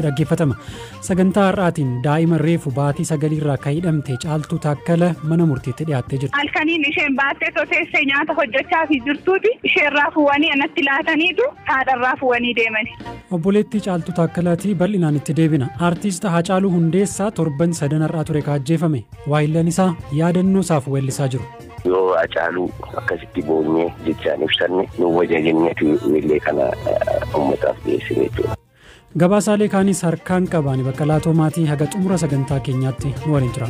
dhaggeeffatama. Sagantaa har'aatiin daa'ima reefu baatii 9 irraa kaa'idhamte Caaltuu Taakkala mana murtiitti dhiyaattee jirti. Halkaniin isheen baattee toteessee nyaata hojjechaa fi jirtuuti. Isheen fuwanii anatti laataniitu haadharraa fuwanii deemani. Obboleettii Caaltuu Taakkalaati bal'inaan itti deebina. Aartist Haacaaluu Hundeessaa torban 3 irraa ture kaajjeefame. Waayillan isaa yaadannoo isaaf weellisaa jiru. Yoo Haacaaluu akkasitti boonyee jechaan ibsanne nu wajajinneetu illee kana uummataaf dhiyeessine jechuudha. Gabaasaalee kaanis harkaan qabaani bakka laatoo maatii haga xumura sagantaa keenyaatti nu waliin tura.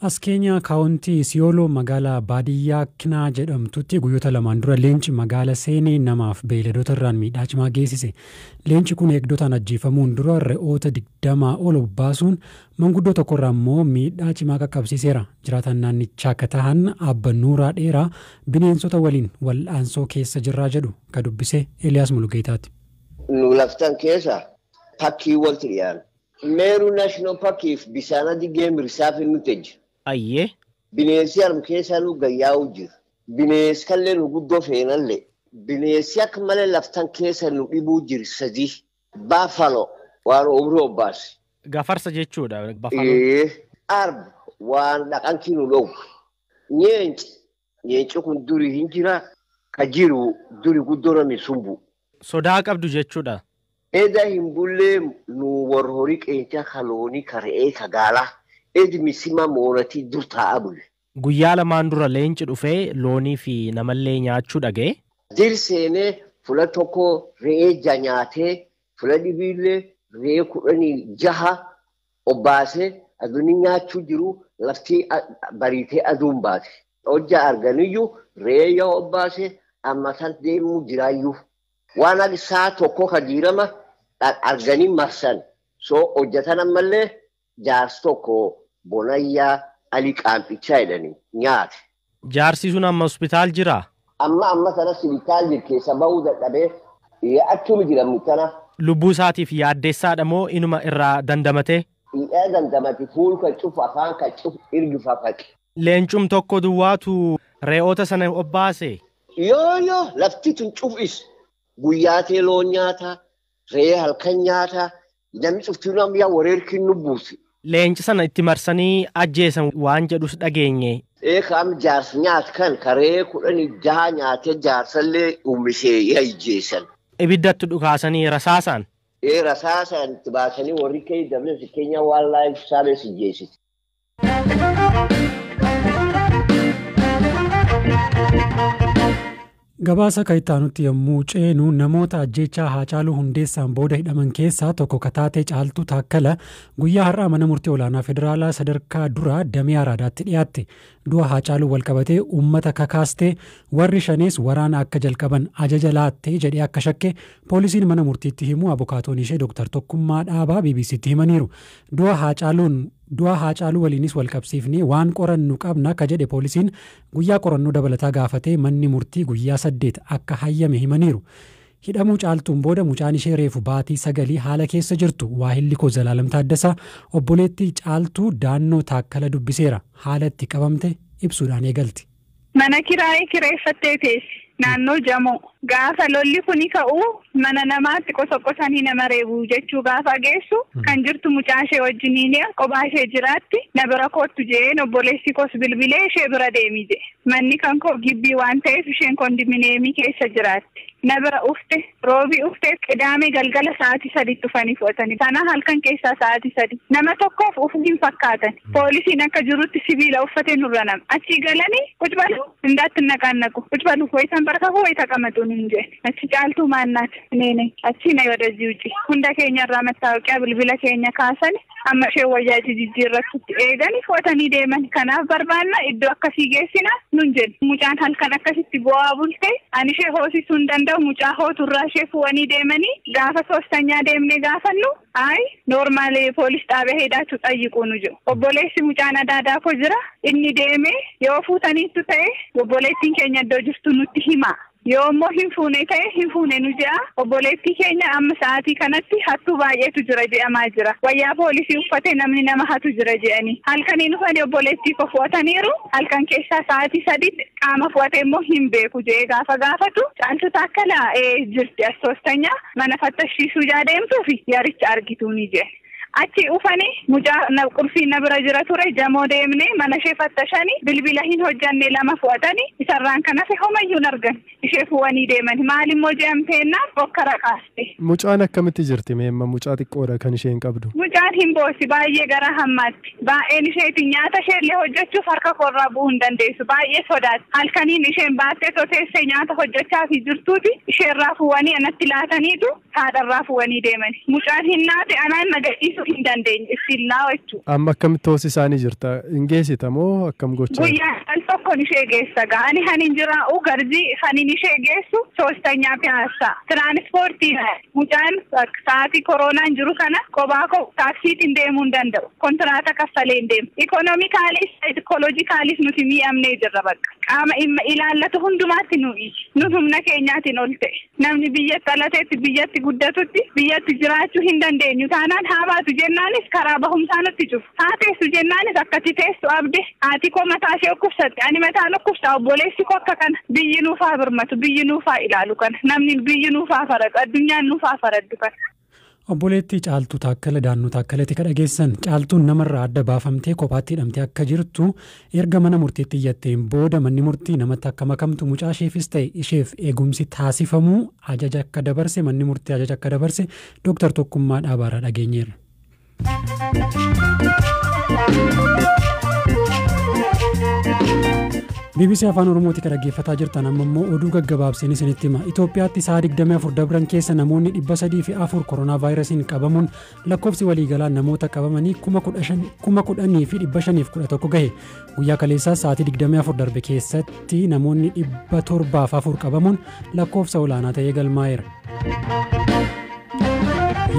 As Keeniyaa kaawuntii Isiyooloo magaalaa baadiyyaa Kinaa jedhamtutti guyyoota lamaan dura leenci magaala seenee namaaf beeyladoota irraan miidhaa cimaa geessise. Leenci kun eegdotaan ajjeefamuun dura re'oota 20 ol baasuun manguddoo tokkorraa immoo miidhaa cimaa qaqqabsiiseera. Jiraataan naannichaa akka ta'an Abba Nuuraa Dheeraa bineensota waliin wal'aansoo keessa jirraa jedhu ka dubbise Eliyaas Mulugeetaati. Nu laftan keessa pakkii walti dhiyaan. Meeru National Parkiif bishaan adii geem risaaf hin nuteji. Ayyee. Bineensi harma keessaa nu gayyaa'u jiru. Bineensi kallee nu guddoo feenallee. Bineensi akka malee laftan keessa nu dhibuu jiru sadii. Baafalo waan umrii obbaasi. Gafarsa jechuudha. Arba waan dhaqanki nu dhowu. Nyeenci kun durii hin jira. Ka jiru durii guddoo namni sumbu. Sodaa qabdu jechuudha. Eda hin bullee nu warra horii qeencaa kaloonii kara'ee kagaalaa. Edi misima moonatii dur taa'aa bule. Guyyaa lamaan dura leenci dhufee loonii fi namallee nyaachuu dhaga'e. Dirseenee fula tokko re'ee ja nyaatee fula dhibiillee re'ee 16 obbaasee aduun nyaachuu jiru laftii bariitee aduun baate. Hojja arganiyyuu re'ee yoo obbaasee amma san deemuu jiraayyuu. Waan ati saa tokko kajiirama arganii marsan. So hojjetan ammallee jaarsi tokko bonayyaa alii qaampichaa jedhanii nyaate. Jaarsi sun amma hospitaal jiraa? Amma sana hospitaal jiru keessa bahuu dadhabee achuma jiramu kana. Lubbuu isaatiif yaaddeessaadha moo inuma irraa dandamatee? Dandamate fuul kan cufu afaan kan cufu irgi fafaqe. Leencum tokko duwwaatu re'oota sana obbaase? Yoo lafti tun cufis guyyaatee loon nyaata re'ee halkan nyaata namni cuftuu namni wareerkiin nu buusi. Leenci sana itti marsanii ajjeesan waan jedhus dhageenye. Kaam jaarsi nyaat kan karee 16 nyaatee jaarsallee uumishee ajjeesan. Ibiddatti dhukaasanii rasaasaan? Rasaasaan itti baasanii warri kee dabalatu keenya waan laayif saalee ajjeesiti. Gabaasa kaitaanutti yommuu ceenu namoota ajjechaa Haacaaluu Hundeessaan booda hidhaman keessaa tokko kataatee Caaltuu Taakkala guyyaa har'aa mana murtii olaanaa federaalaa sadarkaa duraa damee araadaatti dhiyaatte. Du'a Haacaaluu walqabatee uummata kakaastee warri shanees waraana akka jalqaban ajaja laattee jedhee akka shakke poolisiin mana murtiitti himu abukaatoon ishee Dr. Tokkummaa Dhaabaa BBC'tti himaniiru. Du'a Haacaaluu waliinis walqabsiifnee waan qorannu qabna akka jedhe poolisiin guyyaa qorannoo dabalataa gaafatee manni murtii guyyaa 8 akka hayyame himaniiru. Hidhamuu Caaltuun booda mucaan ishee reefu baatii 9 haala keessa jirtu Waahilli koo Zalaalam Taaddasaa obboleettii Caaltuu Daannoo Taakkala dubbiseera. Haala itti qabamte ibsuudhaan eegalti. Mana kiraayee kireeffattee teessi. Naannoo Jamoo gaafa lolli kuni ka'u mana namaatti qosanii nama reebu jechuu gaafa geessu kan jirtu mucaa ishee wajjiniin kophaa ishee jiraatti na bira kootu jeen obboleessi koos bilbilee ishee bira deemi je. Manni kan koo gibbii waan ta'eef isheen kondominiyeemii keessa jiraatti. Na bira ufte roobii ufte qidaamee galgala sa'aatii 3 dhufanii fudhatanii. Sana halkan keessaa sa'aatii 3 nama tokkoof uffiin fakkaatan. Poolisiin akka jirutti sibiila uffatee nurra nama. Achii galanii kucbalu hindaatti naqaannaqu kucbalu ho'isan barka ho'ita qamatuun hin jee. Achi Caaltuu maannaati neene achi na wadajii uji. Hunda keenya irraa mattaawaqaa bilbila keenya kaasan amma ishee wayyaati jijjiirratti eeganii fudhatanii deeman. Kanaaf barbaanna iddoo akkasii geessina nun jedhu. Mucaan halkan akkasitti bu'aa bulte ani ishee hoosisuu hin danda'u. Mucaa hooturraa ishee fuwanii deemanii gaafa soostanyaa deemnee gaafannu noormaali poolis dhaabee hidhaatu xayyiquu nu jiru. Obboleessi mucaan adaadaa koo jira inni deemee yoo fuutaniittu ta'e obboleettiin keenya iddoo jirtu nutti hima yoommoo hin fuune ta'e hin fuune nu jedha obboleettii keenya amma sa'aatii kanatti hattuu baay'eetu jira jedhamaa jira wayyaa poolisii uffatee namni nama hatu jira jedhanii halkanii dhufanii obboleettii ko fu'ataniiru halkan keessaa sa'aatii 3 qaama fu'atee immoo hin beeku jedhee gaafa gaafatu Caaltuu Taakkalaa jirti as soostanya mana fattashiisuu jaadeemtuufi yaaricha argituuni jedhe. Achi ufanii mucaa qulfii na bira jira ture jamoo deemnee mana ishee fattashanii bilbila hin hojjanne lama fu'atanii isarraan kan hafe homayyuu hin argan ishee fu'anii deeman maalimmoo jedhamteennaan bokkara kaaste. Mucaan akkamitti jirti meemma mucaa xiqqoodha kan isheen qabdu? Mucaan hin boossi baay'ee gara hammaatti baay'een isheetiin nyaata isheellee hojjechuuf harka korraa bu'uu hin dandeessu baay'ee sodaatti halkaniin isheen baattee soteessee nyaata hojjechaa fi jirtuuti isheerraa fu'anii anatti laataniitu haadharraa fu'anii deeman mucaan hin naate anaan nagadhiisu hin dandeenye sillaa jechuudha. Amma akkamitti hoos isaanii jirta? Hin geessita moo akkam gochaa? Guyyaa al tokkoon ishee geessa ga'ani hanin jiraa'u garjii hanin ishee geessu soostanyaa piyaassaa. Tiraanispoortiin mucaan sa'aatii koronaan jiru kana kophaa taaksiitiin deemuu hin danda'u. Kontiraata kaffalee hin deemu. Ikonoomikaalis saayikoloojikaalis nuti mi'amnee jirra bakka. Qaama ilaallatu hundumaatti nuyi. Nu humna keenyaatiin ol ta'e. Namni biyyatti dhalateetti biyyatti guddatutti biyyatti jiraachuu hin dandeenyu taanaan haabaatu jennaanis karaa bahumsaa nutti cufu. Haa teessu jennaanis akkatti teessu abde haati koo mataa ishee dhukkubsatte ani mataa dhukkubsaa obboleessi koo akka kana biyyi nuufaa birmatu biyyi nuufaa ilaalu kana namni biyyi nuufaa faradu addunyaan nuufaa faraddu kana. Obboleettii Caaltuu Taakkala Daannoo Taakkaleetti dhageessan Caaltuun namarraa adda baafamtee kophaatti hidhamtee akka jirtu erga mana murtiitti iyyatteen booda manni murtii namatti akka makamtu mucaa isheefis ta'e isheef eegumsi taasifamuu ajaja akka dabarse manni murtii ajaja akka dabarse Dooktar Tokkummaa Dhaabaarraa dhageenyeerra. BBC Afaan Oromooti kan dhaggeeffataa jirtan amma immoo oduu gaggabaabseen isinitti hima. Itoophiyaatti sa'a 24 dabran keessa namoonni 304 koronaa vaayirasiin qabamuun lakkoofsi waliigalaa namoota qabamanii 10,511 gahe. Guyyaa kaleessaa sa'aatii 24 darbe keessatti namoonni 704 qabamuun lakkoofsa olaanaa ta'ee galmaa'eera.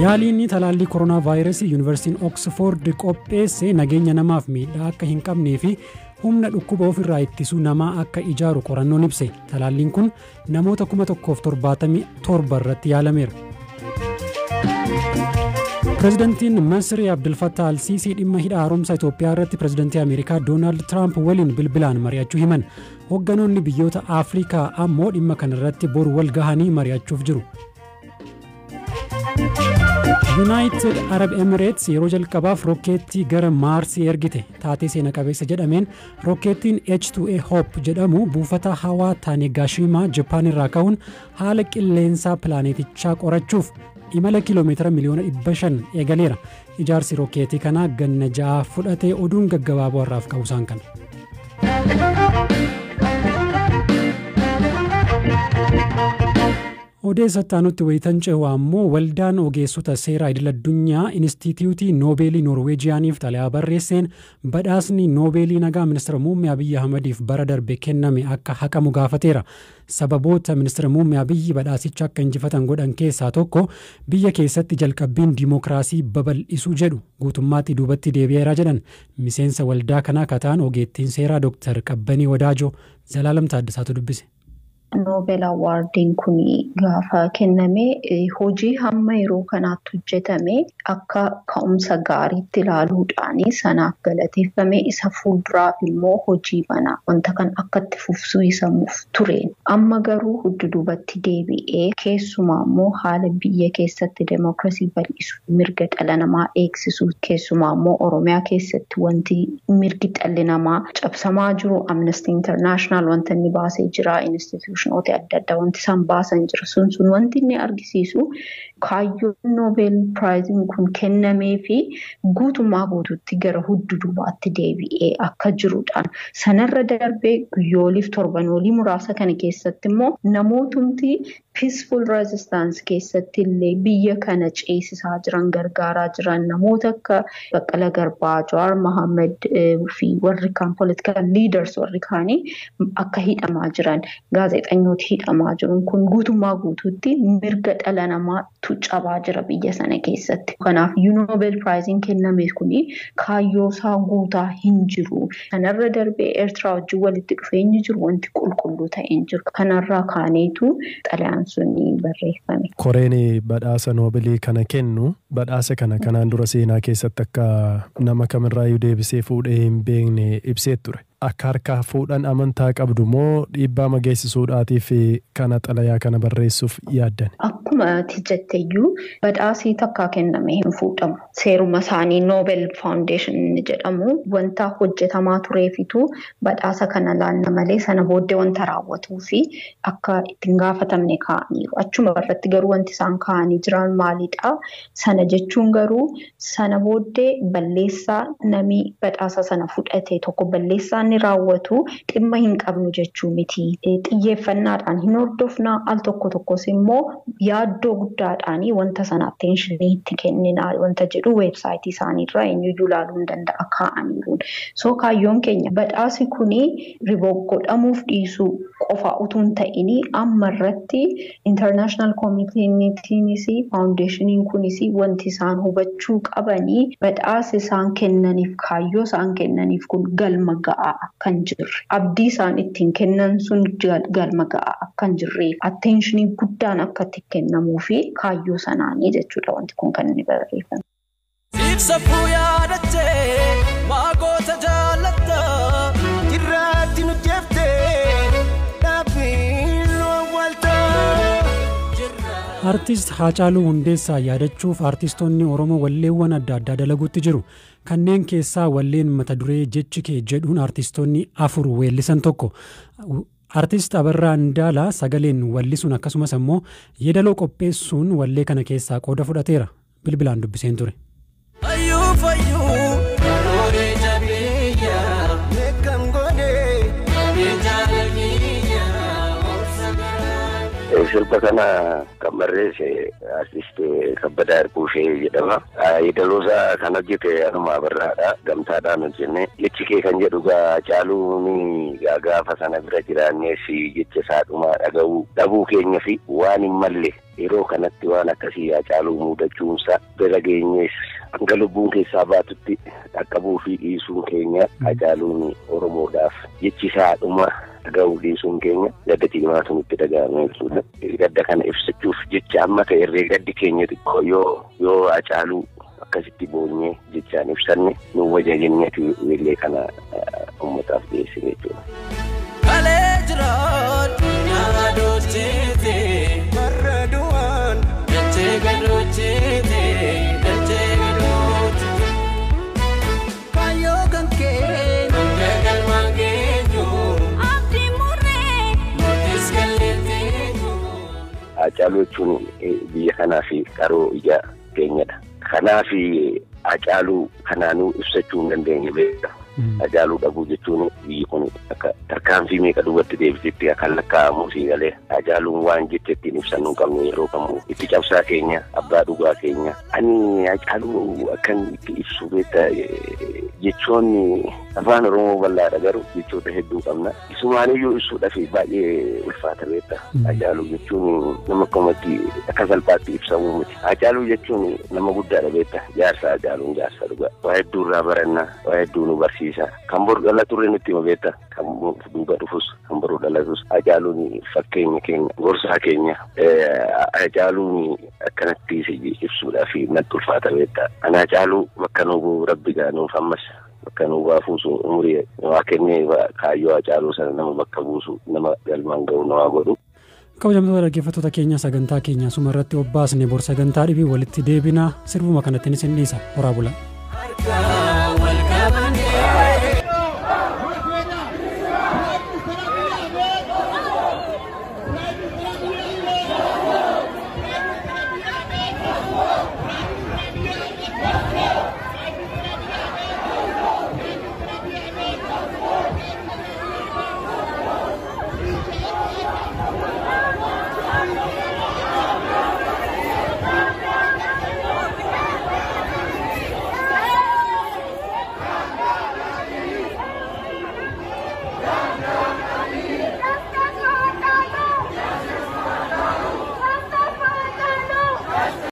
Yaaliin talaallii koronaa vaayirasii Yuunivarsiitiin Oksford qopheesse nageenya namaaf miidhaa akka hin qabnee fi humna dhukkuba ofirraa ittisuu namaa akka ijaaru qorannoon ibse. Talaalliin kun namoota 1,077 irratti yaalameera. Pireezidantiin Masrii Abdul Fattah Al-Siisii dhimma hidha haaromsa Itoophiyaa irratti pireezidantii Ameerikaa Doonaald Tiraamp waliin bilbilaan mari'achuu himan. Hogganoonni biyyoota Afrikaa ammoo dhimma kana irratti boru wal gahanii mari'achuuf jiru. United Arab Emirates yeroo jalqabaaf rokkeettii gara Maarsii ergite. Taatee seena qabeessa jedhameen rokkeettiin H2A Hope jedhamu buufata hawaa Tanegashimaa Japan irraa ka'uun haala qilleensaa pilaaneetichaa qorachuuf imala kiiloomeetira miliyoona 500 eegaleera. Ijaarsi rokkeettii kanaa ganna 6 fudhatee oduun gaggabaaboo har'aaf qabuusaan kana. Odeessa nutti wayitan ce'u ammoo waldaan ogeessota seeraa idil-addunyaa Inistituutii Noobeelii Noorweejiyaaniif xalayaa barreesseen badhaasni Noobeelii nagaa ministeera muummee Abiyyi Ahmadiif bara darbe kenname akka haqamu gaafateera. Sababoota ministeera muummee Abiyyi badhaasicha akka injifatan godhan keessaa tokko biyya keessatti jalqabbiin diimokiraasii babal'isuu jedhu guutummaatti duubatti deebi'eera jedhan. Miseensa waldaa kanaa kataan ogeettiin seeraa Dooktar Qabbanii Wadaajoo Zalaalam Taaddasaatu dubbise. Nobel Awardin kuni gaafa kenname hojii hamma yeroo kanaatti hojjetame akka ka'umsa gaariitti ilaaluudhaan sanaaf galateeffame isa fuulduraaf immoo hojii banaa wanta kan akkatti fufsuu isamuuf ture. Amma garuu hudduubatti deebi'ee keessumaa immoo haala biyya keessatti demokrasii bal'isuu mirga dhala namaa eegsisuu keessumaa immoo Oromiyaa keessatti wanti mirgi dhalli namaa cabsamaa jiru Amnesty International wanta inni baasee jira institutionoota adda addaa wanti isaan baasan jira sun wanti inni argisiisu kaayyoon Nobel Prizein kun kennamee fi guutummaa guutuutti gara hudduubaatti deebi'ee akka jiruudhaan sanarra darbee guyyooliif torbanoolii muraasa kana keessatti immoo namootumti peaceful resistance keessatti illee biyya kana ceesisaa jiran gargaaraa jiran namoota akka Baqqalaa Garbaa, Jawaar Mohammed fi warri kaan political leaders warri kaanii akka hidhamaa jiran gaazexeessitoota hidhamaa jiran kun guutummaa guutuutti mirga dhala namaa cabaa jira biyya sana keessatti. Kanaaf Nobel Prizein kenname kuni kaayyoo isaa guutaa hin jiru. Kanarra darbee Eertiraa wajjin walitti dhufeenyi jiru wanti qulqulluu ta'een jiru. Kanarraa kaaneetu xalayaan sun barreeffame. Koreen badhaasa Noobelii kana kennu badhaasa kana kanaan dura seenaa keessatti akka nama kamirraayyuu deebisee fuudhee hin beekne ibsee ture. Akka harkaa fuudhan amantaa qabdu moo dhiibbaa mageessisuudhaatiif kana xalayaa kana barreessuuf yaaddan? Akkuma ati jetteeyyuu badhaasii takkaa kenname hin fuudhamu. Seeruma isaanii Nobel Foundation jedhamu wanta hojjetamaa tureefitu badhaasa kana laanna malee sana booddee wanta raawwatuu fi akka ittiin gaafatamne kaa'aniiru. Achuma irratti garuu wanti isaan kaa'anii jiran maalidha? Sana jechuun garuu sana booddee balleessaa namni badhaasa sana fudhate tokko balleessaa inni raawwatu dhimma hin qabnu jechuu miti. Xiyyeeffannaadhaan hin hordofna al tokko tokkos immoo yaaddoo guddaadhaan wanta sana attentionii itti kennina wanta jedhu weebsaayitii isaaniirraa eenyuyyuu ilaaluu hin danda'a kaa'aniiruun. So kaayyoon keenya badhaasi kuni rivook godhamuuf dhiisuu qofa utuu hin ta'in amma irratti international committeeniitiinis foundationiin kunis wanti isaan hubachuu qabanii badhaasi isaan kennaniif kaayyoo isaan kennaniif kun galma ga'a kan jirre. Abdii isaan ittiin kennan sun galma ga'a kan jirre. Attentionii guddaan akka itti kennamuu fi kaayyoo sanaanii jechuudha wanti kun kan inni barreeffame. Safuu yaadattee waaqota jaalatta irratti nu jeeftee dhaabbiin walta. Artiist Haacaaluu Hundeessaa yaadachuuf artistoonni Oromoo walleewwan adda addaa dalaguutti jiru. Kanneen keessaa walleen mata duree jechi kee jedhuun artistoonni 4 weellisan tokko. Artiist Abarraa Indaalaa sagaleen wallisuun akkasumas ammoo yeedaloo qopheessuun wallee kana keessaa qooda fudhateera. Bilbilaan dubbiseen ture. Sirba kana kan barreesse artist Kabbadaa Irbuushee jedhama. Yeedaloosaa kan hojjete anuma Abarraadha. Gamtaadhaan hojjenne. Jechi kee kan jedhu Haacaaluun gaafa sana bira jiraannees jecha isaa dhumaa dhaga'uu dhabuu keenya fi waan hin malle yeroo kanatti waan akkasii Haacaaluu muudachuunsa bira geenyees hanga lubbuun keessaa baatutti dhaqqabuu fi dhiisuun keenya Haacaaluun Oromoodhaaf jechi isaa dhumaa dhaga'uu dhiisuun keenya gadda cimaatu nutti dhaga'ame jechuudha. Gadda kana ibsachuuf jecha amma ta'erree gaddi keenya xiqqoo yoo Haacaaluu akkasitti boonyee jechaan ibsanne nu wajajinneetu illee kana ummataaf dhiyeessine jechuudha. Kalee jiraan yaadoocheete marra du'aan dachee gadoocheete dachee gadoote kaayyoo kan kee gagalmaan keenyu abdii murree murtis galleeteenyu. Haacaaluu jechuun biyya kanaa fi qaroo ija keenyadha. Kanaaf Haacaaluu kanaanuu ibsachuu hin dandeenye beekta. Haacaaluu dhabuu jechuun biyyi kun akka tarkaanfii meeqa duubatti deebisitti kan lakkaa'amu si galee Haacaaluun waan jettettiin ibsannuu qabnu yeroo kamuu itti cabsaa keenya abbaa dhugaa keenya. Ani Haacaaluu akkan itti ibsu beekta jechoonni afaan Oromoo bal'aadha garuu jechoota hedduu qabna. Isumaaniyyuu ibsuudhaaf baay'ee ulfaata beekta. Haacaaluu jechuun nama akkamatti akka salphaatti ibsamuu miti. Haacaaluu jechuun nama guddaadha beekta. Jaarsa Haacaaluun jaarsa dhugaa. Waa hedduu irraa barannaa waa hedduu nu barsiisa. Kan boru dhalaturre nutti hima beekta. Kan duuba dhufus kan boru dhalatus Haacaaluun fakkeenya keenya gorsaa keenya Haacaaluun akkanatti ibsuudhaaf natti ulfaata beekta. Ana Haacaaluu bakka nuuf rabbi gaanuuf ammas bakka nuuf baafuusu umurii waa kennee kaayyoo Haacaaluu sana nama bakka buusu nama galmaan ga'u nama godhu. Kabajamtoota dhaggeeffattoota keenya sagantaa keenya sumarratti obbaasne bor sagantaa dhibii walitti deebina sirbuma kanatti isin dhiisa horaa bula.